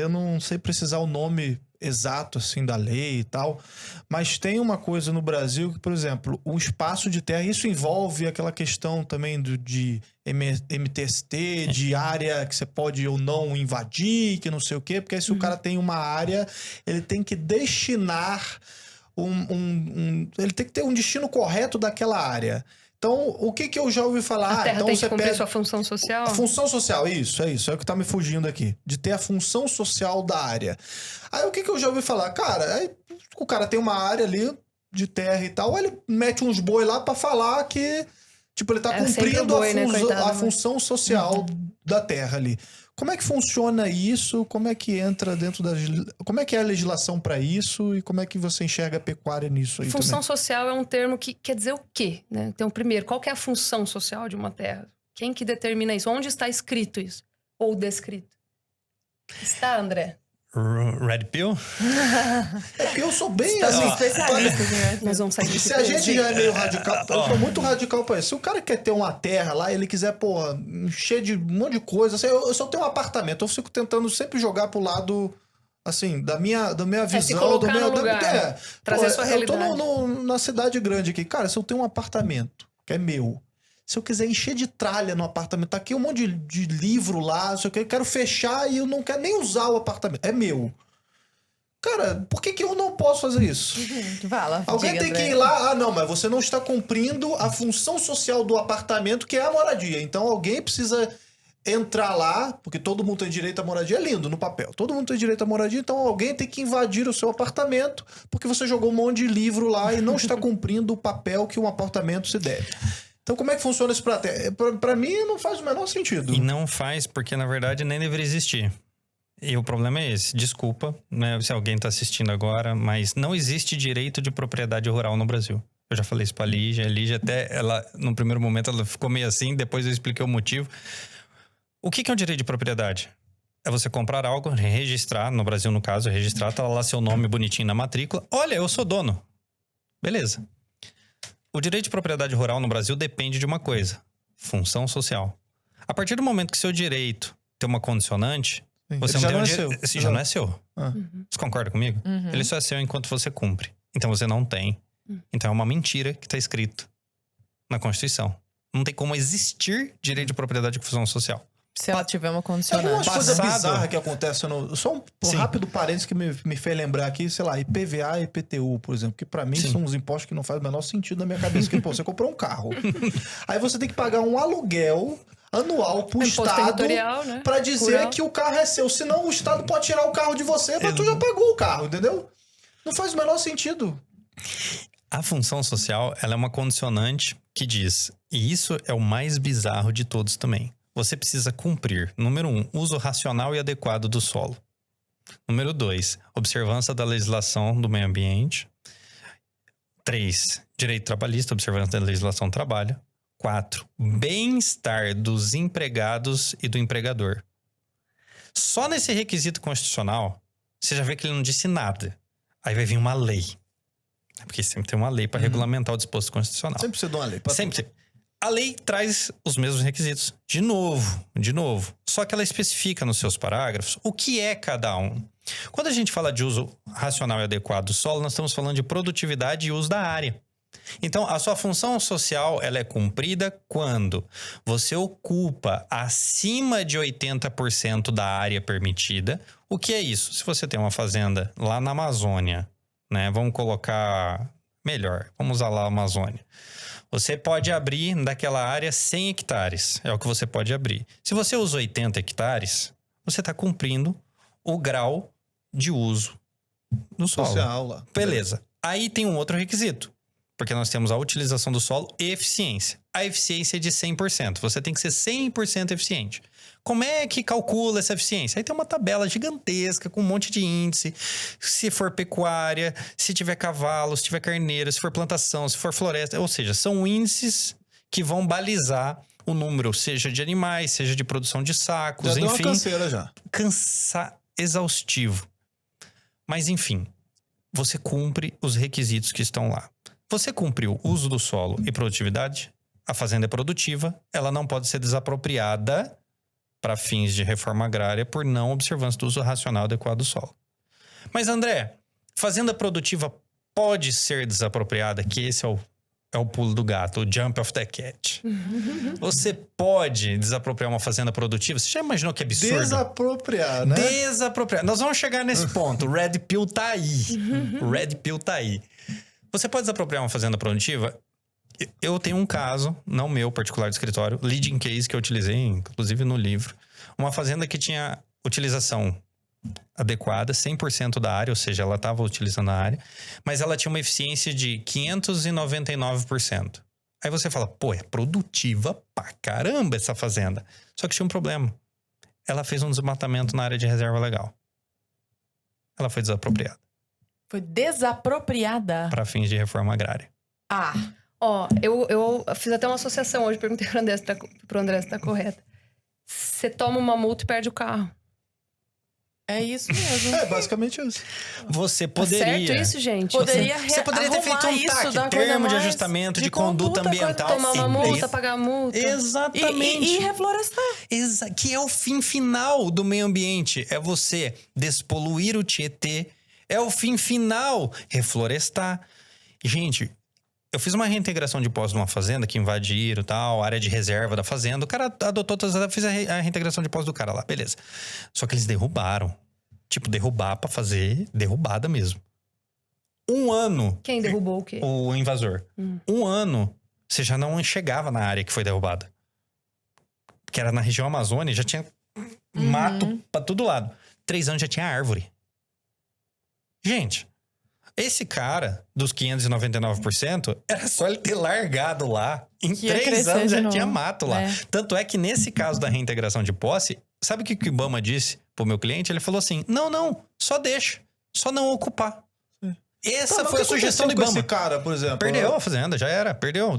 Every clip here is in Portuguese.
eu não sei precisar o nome exato, assim, da lei e tal, mas tem uma coisa no Brasil que, por exemplo, o espaço de terra, isso envolve aquela questão também de MTST, de área que você pode ou não invadir, que não sei o quê, porque aí se o cara tem uma área, ele tem que destinar ele tem que ter um destino correto daquela área. Então, o que eu já ouvi falar? A terra então tem você que cumprir pega sua função social? a função social, isso, é o que tá me fugindo aqui. De ter a função social da área. Aí o que eu já ouvi falar? Cara, aí, o cara tem uma área ali de terra e tal, ele mete uns boi lá pra falar que, tipo, ele tá cumprindo boi, né, coitado, a função social da terra ali. Como é que funciona isso? Como é que entra dentro da... Como é que é a legislação pra isso? E como é que você enxerga a pecuária nisso aí Função também? social é um termo que quer dizer o quê, né? Então, primeiro, qual que é a função social de uma terra? Quem que determina isso? Onde está escrito isso? Ou descrito? Está, André? Red Pill? Eu sou bem... Estamos assim, especialistas, né? Nós vamos sair se a gente já é meio radical, eu sou muito radical pra isso. Se o cara quer ter uma terra lá, ele quiser, porra, encher de um monte de coisa, assim, eu só tenho um apartamento, eu fico tentando sempre jogar pro lado, assim, da minha visão, se colocar do meu... no lugar, trazer sua realidade. Eu tô na cidade grande aqui, cara, se eu tenho um apartamento que é meu, se eu quiser encher de tralha no apartamento, tá aqui um monte de livro lá, não sei o que, eu quero fechar e eu não quero nem usar o apartamento, é meu. Cara, por que eu não posso fazer isso? Fala, Alguém tem que ir lá, não, mas você não está cumprindo a função social do apartamento, que é a moradia. Então alguém precisa entrar lá, porque todo mundo tem direito à moradia, é lindo no papel. Todo mundo tem direito à moradia, então alguém tem que invadir o seu apartamento, porque você jogou um monte de livro lá e não está cumprindo o papel que um apartamento se deve. Então como é que funciona isso pra mim não faz o menor sentido. E não faz, porque na verdade nem deveria existir. E o problema é esse, desculpa, né, se alguém tá assistindo agora, mas não existe direito de propriedade rural no Brasil. Eu já falei isso pra Lígia, a Lígia até, ela, no primeiro momento ela ficou meio assim, depois eu expliquei o motivo. O que é um direito de propriedade? É você comprar algo, registrar, no Brasil no caso, registrar, tá lá seu nome bonitinho na matrícula, olha, eu sou dono. Beleza. O direito de propriedade rural no Brasil depende de uma coisa, função social. A partir do momento que seu direito tem uma condicionante, você já não não tem é seu. Esse já não é seu. Você concorda comigo? Ele só é seu enquanto você cumpre. Então você não tem. Então é uma mentira que está escrito na Constituição. Não tem como existir direito de propriedade com função social. Se ela tiver uma Tem condicionante. umas coisas Passado. bizarras que acontecem só um Sim. rápido parênteses que me fez lembrar aqui, sei lá, IPVA e IPTU, por exemplo, que pra mim Sim. são uns impostos que não fazem o menor sentido na minha cabeça. Que, pô, você comprou um carro, aí você tem que pagar um aluguel anual pro Imposto Estado territorial, né? pra dizer Rural. que o carro é seu. Senão o Estado pode tirar o carro de você, mas tu já pagou o carro, entendeu? Não faz o menor sentido. A função social, ela é uma condicionante que diz, e isso é o mais bizarro de todos também. Você precisa cumprir, número 1, uso racional e adequado do solo. Número 2, observância da legislação do meio ambiente. 3, direito trabalhista, observância da legislação do trabalho. 4, bem-estar dos empregados e do empregador. Só nesse requisito constitucional, você já vê que ele não disse nada. Aí vai vir uma lei. Porque sempre tem uma lei para regulamentar o disposto constitucional. Sempre precisa de uma lei. Sempre. A lei traz os mesmos requisitos. De novo. Só que ela especifica nos seus parágrafos o que é cada um. Quando a gente fala de uso racional e adequado do solo, nós estamos falando de produtividade e uso da área. Então, a sua função social, ela é cumprida quando você ocupa acima de 80% da área permitida. O que é isso? Se você tem uma fazenda lá na Amazônia, né? Vamos colocar melhor. Vamos usar lá a Amazônia. Você pode abrir daquela área 100 hectares. É o que você pode abrir. Se você usa 80 hectares, você está cumprindo o grau de uso do solo. Social lá. Beleza. Aí tem um outro requisito. Porque nós temos a utilização do solo e eficiência. A eficiência é de 100%. Você tem que ser 100% eficiente. Como é que calcula essa eficiência? Aí tem uma tabela gigantesca com um monte de índice. Se for pecuária, se tiver cavalo, se tiver carneiro, se for plantação, se for floresta. Ou seja, são índices que vão balizar o número, seja de animais, seja de produção de sacos, Já enfim. deu uma canseira já. Exaustivo. Mas enfim, você cumpre os requisitos que estão lá. Você cumpriu o uso do solo e produtividade, a fazenda é produtiva, ela não pode ser desapropriada para fins de reforma agrária por não observância do uso racional adequado do solo. Mas, André, fazenda produtiva pode ser desapropriada? Que esse é o pulo do gato, o jump of the cat. Você pode desapropriar uma fazenda produtiva? Você já imaginou que absurdo? Desapropriar, né? Desapropriar. Nós vamos chegar nesse ponto. O Red Pill tá aí. O Red Pill tá aí. Você pode desapropriar uma fazenda produtiva? Eu tenho um caso, não meu, particular de escritório, leading case que eu utilizei, inclusive no livro. Uma fazenda que tinha utilização adequada, 100% da área, ou seja, ela estava utilizando a área, mas ela tinha uma eficiência de 599%. Aí você fala, pô, é produtiva pra caramba essa fazenda. Só que tinha um problema. Ela fez um desmatamento na área de reserva legal. Ela foi desapropriada. Foi desapropriada? Para fins de reforma agrária. Ah. Ó, eu fiz até uma associação hoje, perguntei pro André se tá correto. Você toma uma multa e perde o carro. É isso mesmo. É basicamente isso. Você Tá poderia... certo isso, gente? Poderia Você poderia ter feito um TAC, termo de ajustamento de conduta ambiental. Tomar uma multa, pagar a multa. Exatamente. E reflorestar. Que é o fim final do meio ambiente. É você despoluir o Tietê. É o fim final. Reflorestar. Gente, eu fiz uma reintegração de poços numa fazenda que invadiram tal, área de reserva da fazenda. O cara adotou todas as... Fiz a reintegração de poços do cara lá, beleza. Só que eles derrubaram. Tipo, derrubar pra fazer derrubada mesmo. 1 ano. Quem derrubou o quê? O invasor. 1 ano, você já não chegava na área que foi derrubada. Que era na região Amazônia, já tinha mato pra todo lado. 3 anos já tinha árvore. Gente, esse cara dos 599%, era só ele ter largado lá. Em Que ia 3 crescer anos de já novo. tinha mato lá. É. Tanto é que nesse caso da reintegração de posse, sabe o que o Ibama disse pro meu cliente? Ele falou assim, não, só deixa. Só não ocupar. Essa Mas foi o a que sugestão do aconteceu com Ibama. esse cara, por exemplo? Perdeu a fazenda, já era, perdeu.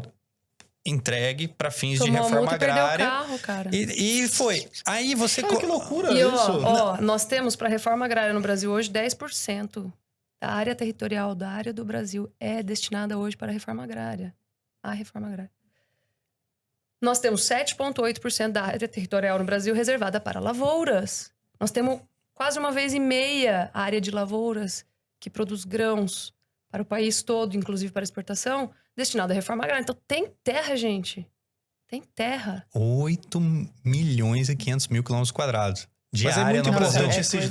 Entregue para fins de Tomou a reforma multa e perdeu o agrária. carro, cara. E foi. Aí você... Cara, que loucura E isso. ó, nós temos para reforma agrária no Brasil hoje 10% da área territorial da área do Brasil é destinada hoje para a reforma agrária. A reforma agrária. Nós temos 7,8% da área territorial no Brasil reservada para lavouras. Nós temos quase 1,5 vezes a área de lavouras que produz grãos para o país todo, inclusive para exportação, destinada à reforma agrária. Então tem terra, gente. Tem terra. 8.500.000 quilômetros quadrados de Mas é área muito no Brasil. importante esses